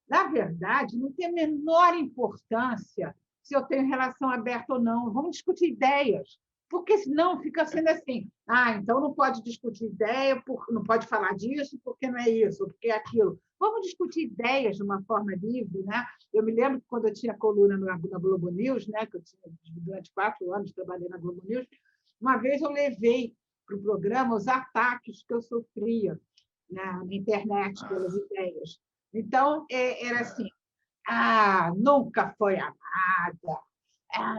na verdade, não tem a menor importância se eu tenho relação aberta ou não. Vamos discutir ideias. Porque senão fica sendo assim, então não pode discutir ideia, não pode falar disso, porque não é isso, porque é aquilo. Vamos discutir ideias de uma forma livre, né? Eu me lembro que quando eu tinha coluna na Globo News, né, que eu tinha durante 4 anos trabalhei na Globo News, uma vez eu levei para o programa os ataques que eu sofria, né, na internet pelas ideias. Então, era assim, nunca foi amada,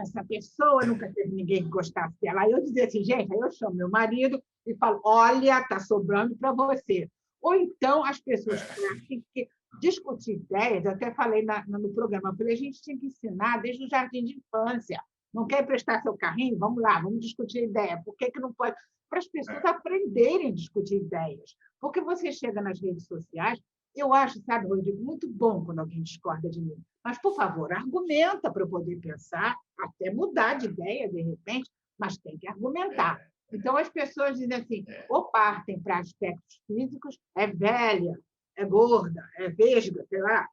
essa pessoa nunca teve ninguém que gostasse dela. Aí eu dizia assim, gente, aí eu chamo meu marido e falo, olha, está sobrando para você. Ou então as pessoas têm que discutir ideias, eu até falei no programa, eu falei, a gente tinha que ensinar desde o jardim de infância. Não quer emprestar seu carrinho? Vamos lá, vamos discutir ideia. Por que não pode? para as pessoas aprenderem a discutir ideias. Porque você chega nas redes sociais, eu acho, sabe, Rodrigo, muito bom quando alguém discorda de mim. Mas, por favor, argumenta para eu poder pensar, até mudar de ideia, de repente, mas tem que argumentar. Então, as pessoas dizem assim, ou partem para aspectos físicos, é velha, é gorda, é vesga, sei lá,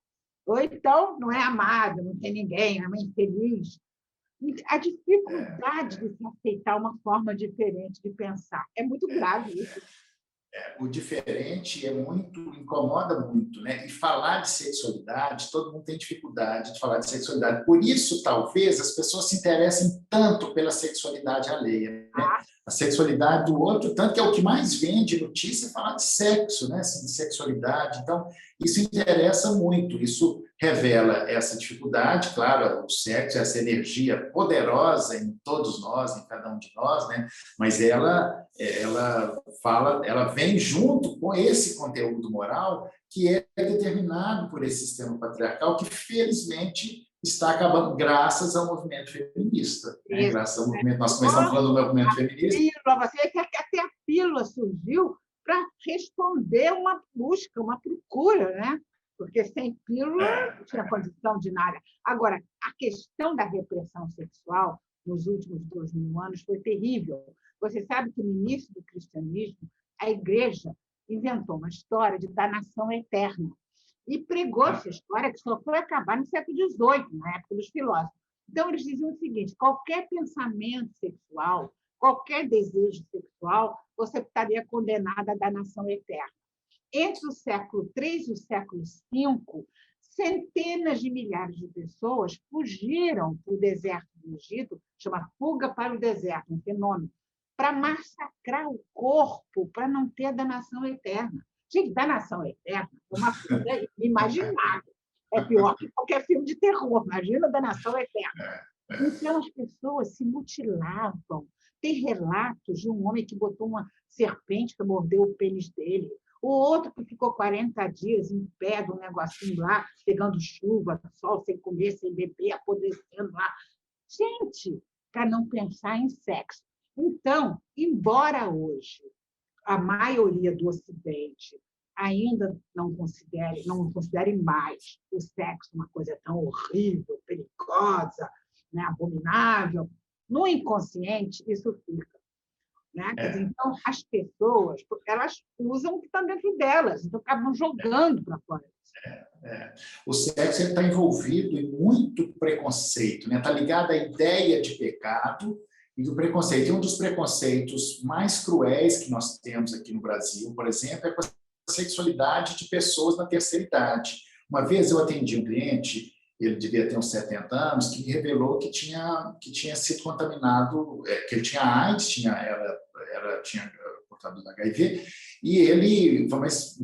ou então não é amada, não tem ninguém, é uma infeliz. A dificuldade de se aceitar uma forma diferente de pensar é muito grave isso. O diferente incomoda muito, né? E falar de sexualidade, todo mundo tem dificuldade de falar de sexualidade. Por isso, talvez, as pessoas se interessem tanto pela sexualidade alheia, né? A sexualidade do outro, tanto que é o que mais vende notícia, é falar de sexo, né? Assim, de sexualidade. Então, isso interessa muito, isso revela essa dificuldade, claro, o sexo, essa energia poderosa em todos nós, em cada um de nós, né? Mas ela vem junto com esse conteúdo moral que é determinado por esse sistema patriarcal que, felizmente, está acabando graças ao movimento feminista. Né? Graças ao movimento, nós começamos falando do movimento feminista. Até a pílula surgiu para responder uma busca, uma procura, né? Porque sem pílula não tinha condição de nada. Agora, a questão da repressão sexual nos últimos 2000 anos foi terrível. Você sabe que no início do cristianismo, a igreja inventou uma história de danação eterna e pregou essa história que só foi acabar no século XVIII, na época dos filósofos. Então, eles diziam o seguinte, qualquer pensamento sexual, qualquer desejo sexual, você estaria condenado à danação eterna. Entre o século III e o século V, centenas de milhares de pessoas fugiram para o deserto do Egito, chama fuga para o deserto, um fenômeno, para massacrar o corpo, para não ter a danação eterna. Gente, danação eterna é uma coisa inimaginável. É pior que qualquer filme de terror. Imagina a danação eterna. Então, as pessoas se mutilavam. Tem relatos de um homem que botou uma serpente que mordeu o pênis dele. O outro que ficou 40 dias em pé de um negocinho lá, pegando chuva, sol, sem comer, sem beber, apodrecendo lá. Gente, para não pensar em sexo. Então, embora hoje a maioria do Ocidente ainda não considere mais o sexo uma coisa tão horrível, perigosa, né, abominável, no inconsciente isso fica. Né? Então, as pessoas elas usam o que está dentro delas, então acabam jogando para fora. O sexo está envolvido em muito preconceito, né? Está ligado à ideia de pecado e do preconceito. E um dos preconceitos mais cruéis que nós temos aqui no Brasil, por exemplo, é com a sexualidade de pessoas na terceira idade. Uma vez eu atendi um cliente, ele devia ter uns 70 anos, que me revelou que tinha sido contaminado, que ele tinha AIDS, tinha portador do HIV, e ele,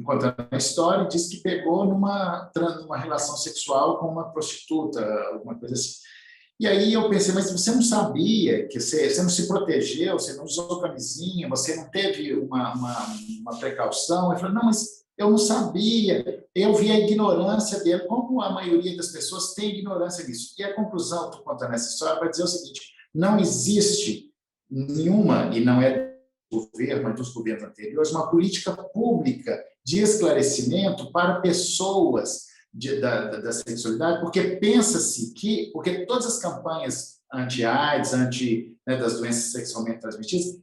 contando a história, disse que pegou numa relação sexual com uma prostituta, alguma coisa assim. E aí eu pensei, mas você não sabia, que você não se protegeu, você não usou camisinha, você não teve uma precaução? Eu falei, não, mas eu não sabia, eu vi a ignorância dele, como a maioria das pessoas tem ignorância disso. E a conclusão, estou contando essa história, para dizer o seguinte, não existe nenhuma, e não é do governo, mas dos governos anteriores, uma política pública de esclarecimento para pessoas da sexualidade, porque pensa-se porque todas as campanhas anti-AIDS, das doenças sexualmente transmitidas,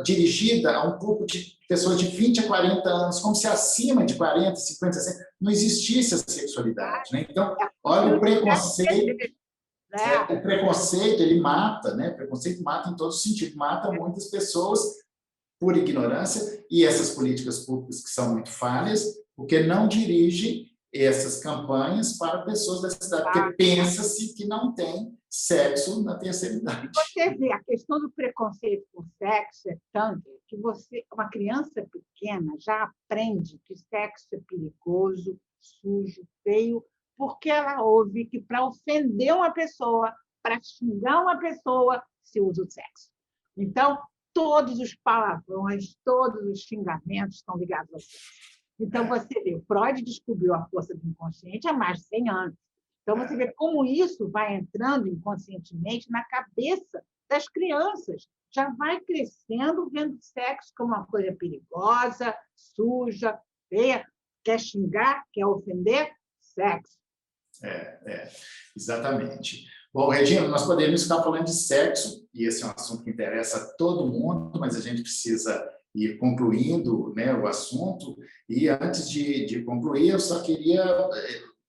dirigida a um grupo de pessoas de 20 a 40 anos, como se acima de 40, 50, 60, não existisse a sexualidade. Né? Então, olha o preconceito. O preconceito, ele mata, né? O preconceito mata em todo sentido, mata muitas pessoas por ignorância, e essas políticas públicas que são muito falhas, porque não dirigem essas campanhas para pessoas da cidade, porque pensa-se que não tem sexo na terceira idade. Você vê, a questão do preconceito com sexo é tanto que uma criança pequena já aprende que sexo é perigoso, sujo, feio, porque ela ouve que para ofender uma pessoa, para xingar uma pessoa, se usa o sexo. Então, todos os palavrões, todos os xingamentos estão ligados ao sexo. Então, você vê, Freud descobriu a força do inconsciente há mais de 100 anos. Então, você vê como isso vai entrando inconscientemente na cabeça das crianças, já vai crescendo vendo sexo como uma coisa perigosa, suja, feia, quer xingar, quer ofender, sexo. Exatamente. Bom, Regina, nós poderíamos ficar falando de sexo, e esse é um assunto que interessa a todo mundo, mas a gente precisa ir concluindo, né, o assunto. E antes de concluir, eu só queria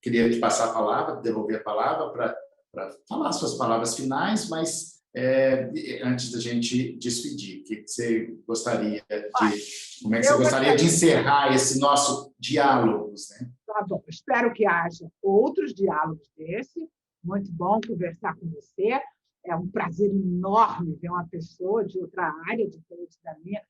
te passar a palavra, devolver a palavra para falar suas palavras finais, mas antes da gente despedir, como é que você gostaria de encerrar esse nosso diálogo, né? Tá bom, espero que haja outros diálogos desse. Muito bom conversar com você. É um prazer enorme ver uma pessoa de outra área, diferente da minha,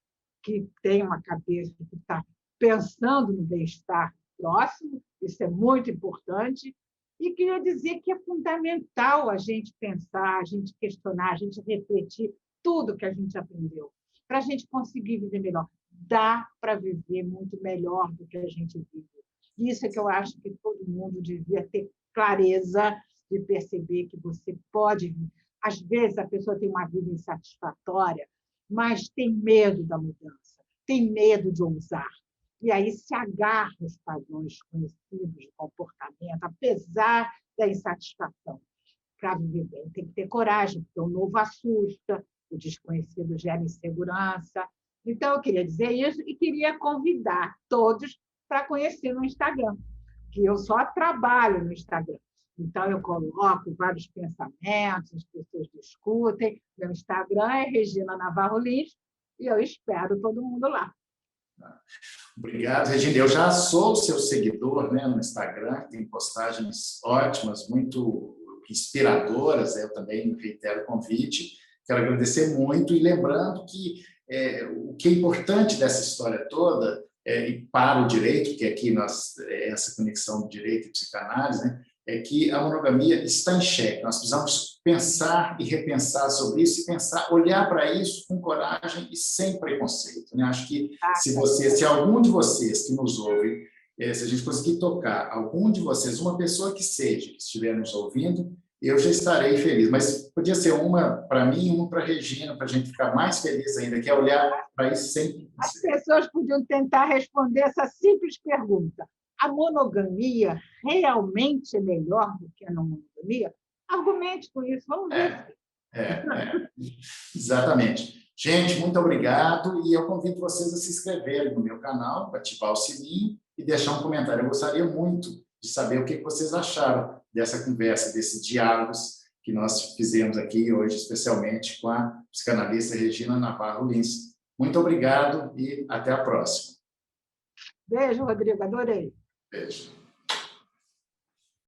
que tem uma cabeça que está pensando no bem-estar próximo. Isso é muito importante. E queria dizer que é fundamental a gente pensar, a gente questionar, a gente refletir tudo que a gente aprendeu, para a gente conseguir viver melhor. Dá para viver muito melhor do que a gente vive. Isso é que eu acho que todo mundo devia ter clareza de perceber que você pode... Às vezes, a pessoa tem uma vida insatisfatória, mas tem medo da mudança, tem medo de ousar. E aí se agarra os padrões conhecidos de comportamento, apesar da insatisfação. Para viver bem, tem que ter coragem, porque o novo assusta, o desconhecido gera insegurança. Então, eu queria dizer isso e queria convidar todos para conhecer no Instagram, que eu só trabalho no Instagram. Então, eu coloco vários pensamentos, as pessoas discutem. Meu Instagram é Regina Navarro Lins e eu espero todo mundo lá. Obrigado, Regina. Eu já sou seu seguidor, né, no Instagram, tem postagens ótimas, muito inspiradoras. Eu também reitero o convite. Quero agradecer muito e lembrando que o que é importante dessa história toda, e para o direito, que aqui essa conexão do direito e psicanálise, né, é que a monogamia está em xeque. Nós precisamos pensar e repensar sobre isso e olhar para isso com coragem e sem preconceito, né? Acho que se algum de vocês que nos ouve, se a gente conseguir tocar algum de vocês, uma pessoa que estiver nos ouvindo, eu já estarei feliz. Mas podia ser uma para mim e uma para a Regina, para a gente ficar mais feliz ainda, que é olhar para isso sem preconceito. As pessoas podiam tentar responder essa simples pergunta: a monogamia realmente é melhor do que a não monogamia? Argumente com isso, vamos ver. Exatamente. Gente, muito obrigado e eu convido vocês a se inscreverem no meu canal, ativar o sininho e deixar um comentário. Eu gostaria muito de saber o que vocês acharam dessa conversa, desses diálogos que nós fizemos aqui hoje, especialmente com a psicanalista Regina Navarro Lins. Muito obrigado e até a próxima. Beijo, Rodrigo, adorei. Beijo.